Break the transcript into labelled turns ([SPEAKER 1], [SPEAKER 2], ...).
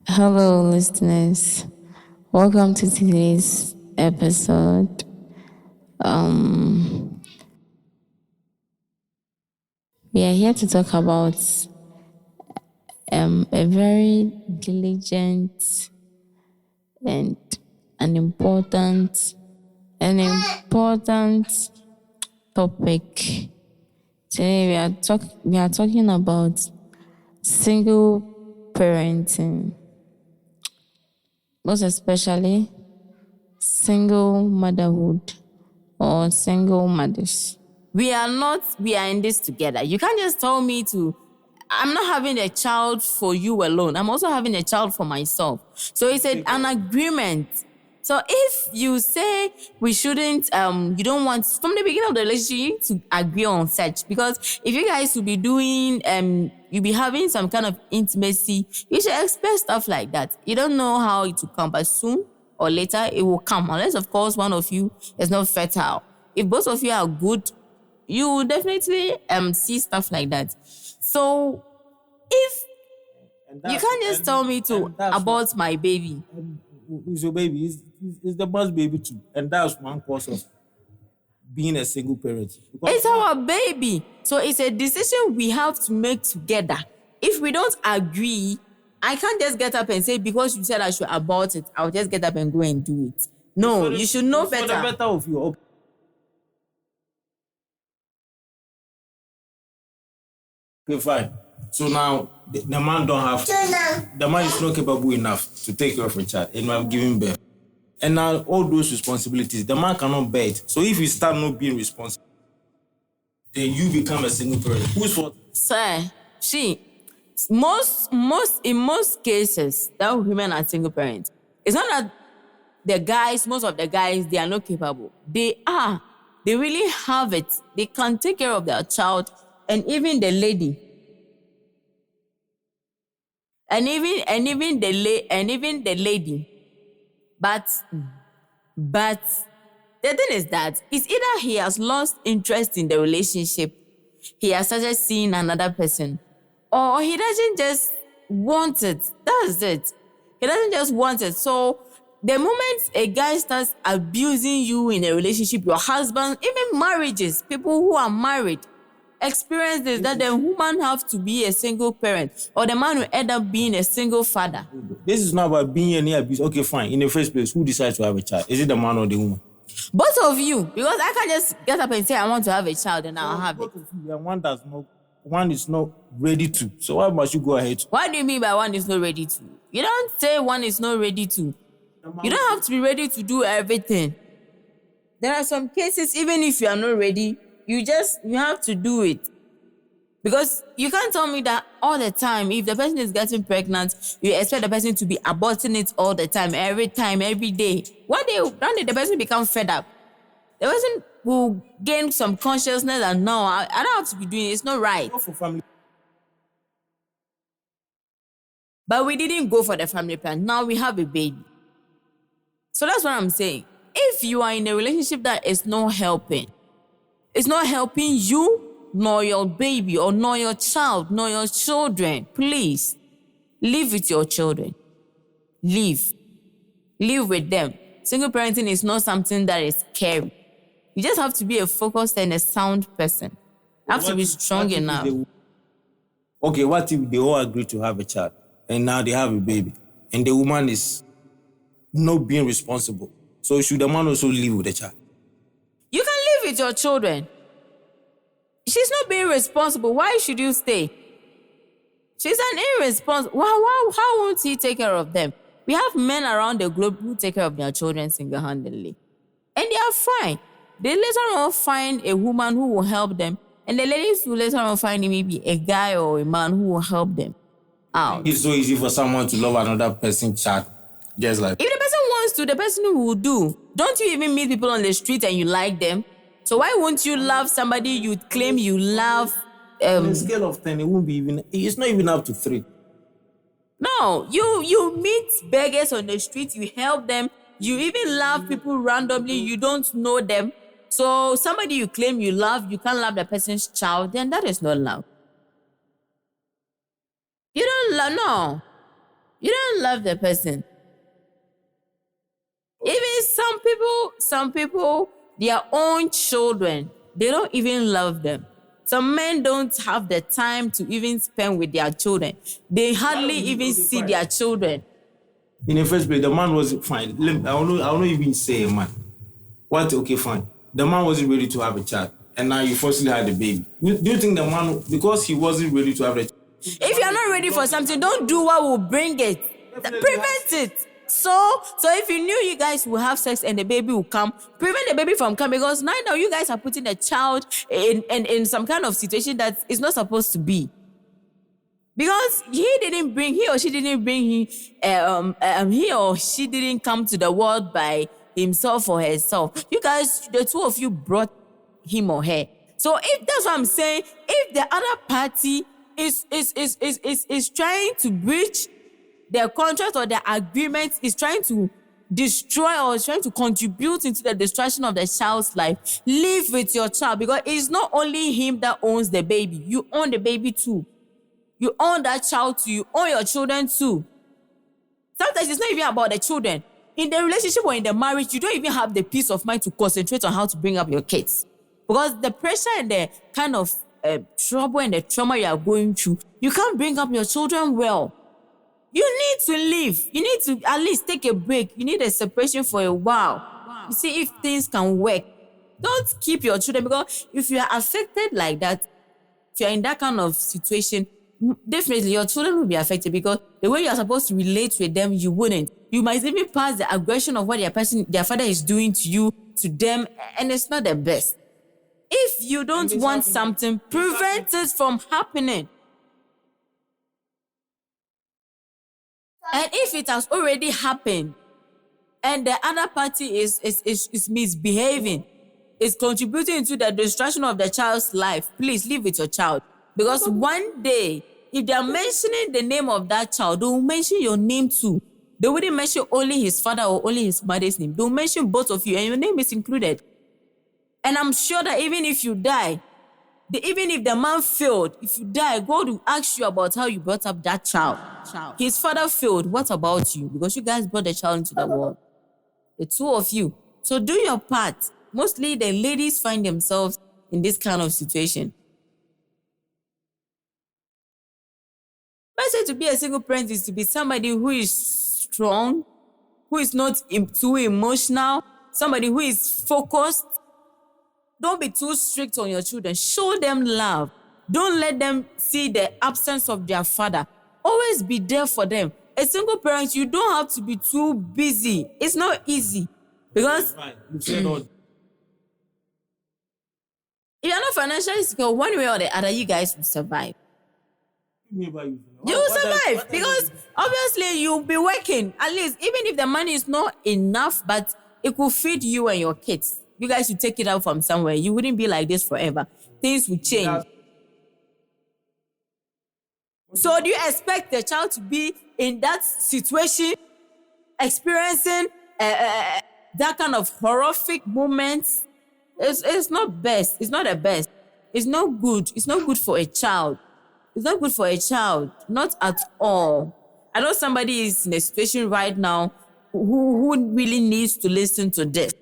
[SPEAKER 1] Hello, listeners. Welcome to today's episode. We are here to talk about a very diligent and an important an important topic. Today we are talking about single parenting, most especially single motherhood or single mothers.
[SPEAKER 2] We are in this together. You can't just tell me I'm not having a child for you alone. I'm also having a child for myself. So it's an agreement. So if you say we shouldn't, you don't want, from the beginning of the relationship, you need to agree on such. Because if you guys will be doing, you'll be having some kind of intimacy, you should expect stuff like that. You don't know how it will come, but soon or later it will come. Unless, of course, one of you is not fertile. If both of you are good, you will definitely see stuff like that. So if you can't just tell me to abort my baby.
[SPEAKER 3] It's your baby. It's the boss baby too. And that's one cause of being a single parent.
[SPEAKER 2] It's our baby. So it's a decision we have to make together. If we don't agree, I can't just get up and say, because you said I should abort it, I'll just get up and go and do it. No, you should know better.
[SPEAKER 3] For the better of you. Okay, fine. So now the man don't have, the man is not capable enough to take care of a child and have given birth. And now all those responsibilities, the man cannot bear it. So if you start not being responsible, then you become a single parent. Whose fault?
[SPEAKER 2] Sir, in most cases, that women are single parents. It's not that most of the guys, they are not capable. They are. They really have it. They can take care of their child, and even the lady. And even the lady. But the thing is that it's either he has lost interest in the relationship, he has started seeing another person, or he doesn't just want it. That's it. He doesn't just want it. So the moment a guy starts abusing you in a relationship, your husband, even marriages, people who are married, experience this, that the woman have to be a single parent, or the man will end up being a single father.
[SPEAKER 3] This is not about being any abuse. Okay, fine. In the first place, who decides to have a child? Is it the man or the woman?
[SPEAKER 2] Both of you, because I can't just get up and say I want to have a child and I'll have it.
[SPEAKER 3] Both of you, and one is not ready to. So why must you go ahead?
[SPEAKER 2] What do you mean by one is not ready to? You don't say one is not ready to. You don't have to be ready to do everything. There are some cases, even if you are not ready, you have to do it. Because you can't tell me that all the time. If the person is getting pregnant, you expect the person to be aborting it all the time, every day. One day the person become fed up. The person will gain some consciousness and no, I don't have to be doing it. It's not right.
[SPEAKER 3] Not for family.
[SPEAKER 2] But we didn't go for the family plan. Now we have a baby. So that's what I'm saying. If you are in a relationship that is not helping, it's not helping you, nor your baby, or nor your child, nor your children, please, live with your children. Live with them. Single parenting is not something that is scary. You just have to be a focused and a sound person. You have to be strong enough.
[SPEAKER 3] Okay, what if they all agree to have a child and now they have a baby and the woman is not being responsible? So should the man also live with the child?
[SPEAKER 2] You can live with your children. She's not being responsible. Why should you stay? She's an irresponsible. How won't he take care of them? We have men around the globe who take care of their children single-handedly. And they are fine. They later on find a woman who will help them. And the ladies will later on find maybe a guy or a man who will help them out.
[SPEAKER 3] It's so easy for someone to love another person's child. Just like...
[SPEAKER 2] If the person wants to, the person will do. Don't you even meet people on the street and you like them? So why won't you love somebody you claim you love?
[SPEAKER 3] On a scale of 10, it's not even up to 3.
[SPEAKER 2] No, you meet beggars on the street, you help them, you even love people randomly, you don't know them. So somebody you claim you love, you can't love the person's child, then that is not love. You don't love the person. Even some people, their own children, they don't even love them. Some men don't have the time to even spend with their children. They hardly even see their children.
[SPEAKER 3] In the first place, the man was fine. I won't even say a man. What? Okay, fine. The man wasn't ready to have a child, and now you forcibly had a baby. Do you think the man, because he wasn't ready to have a child?
[SPEAKER 2] If you're not ready for something, don't do what will bring it. Prevent it. So if you knew you guys will have sex and the baby will come, prevent the baby from coming, because now you guys are putting the child in some kind of situation that is not supposed to be. Because he or she didn't bring he or she didn't come to the world by himself or herself. You guys, the two of you brought him or her. So if that's what I'm saying, if the other party is trying to breach their contract or their agreement, is trying to destroy or is trying to contribute into the destruction of the child's life, live with your child, because it's not only him that owns the baby. You own the baby too. You own that child too. You own your children too. Sometimes it's not even about the children. In the relationship or in the marriage, you don't even have the peace of mind to concentrate on how to bring up your kids. Because the pressure and the kind of trouble and the trauma you are going through, you can't bring up your children well. You need to leave. You need to at least take a break. You need a separation for a while. You see if things can work. Don't keep your children, because if you are affected like that, if you're in that kind of situation, definitely your children will be affected, because the way you are supposed to relate with them, you wouldn't. You might even pass the aggression of what their father is doing to you, to them, and it's not the best. If you don't want something, prevent it from happening. And if it has already happened, and the other party is misbehaving, is contributing to the destruction of the child's life, please live with your child. Because one day, if they are mentioning the name of that child, they will mention your name too. They wouldn't mention only his father or only his mother's name. They will mention both of you, and your name is included. And I'm sure that even if you die, even if the man failed, if you die, God will ask you about how you brought up that child. His father failed. What about you? Because you guys brought the child into the world. The two of you. So do your part. Mostly the ladies find themselves in this kind of situation. I say to be a single parent is to be somebody who is strong, who is not too emotional, somebody who is focused. Don't be too strict on your children. Show them love. Don't let them see the absence of their father. Always be there for them. A single parent, you don't have to be too busy. It's not easy. Because if you're not financially secure, one way or the other, you guys will survive. You will survive, because obviously you'll be working. At least, even if the money is not enough, but it will feed you and your kids. You guys should take it out from somewhere. You wouldn't be like this forever. Things will change. So do you expect the child to be in that situation, experiencing that kind of horrific moments? It's not best. It's not the best. It's not good. It's not good for a child. It's not good for a child. Not at all. I know somebody is in a situation right now who really needs to listen to this.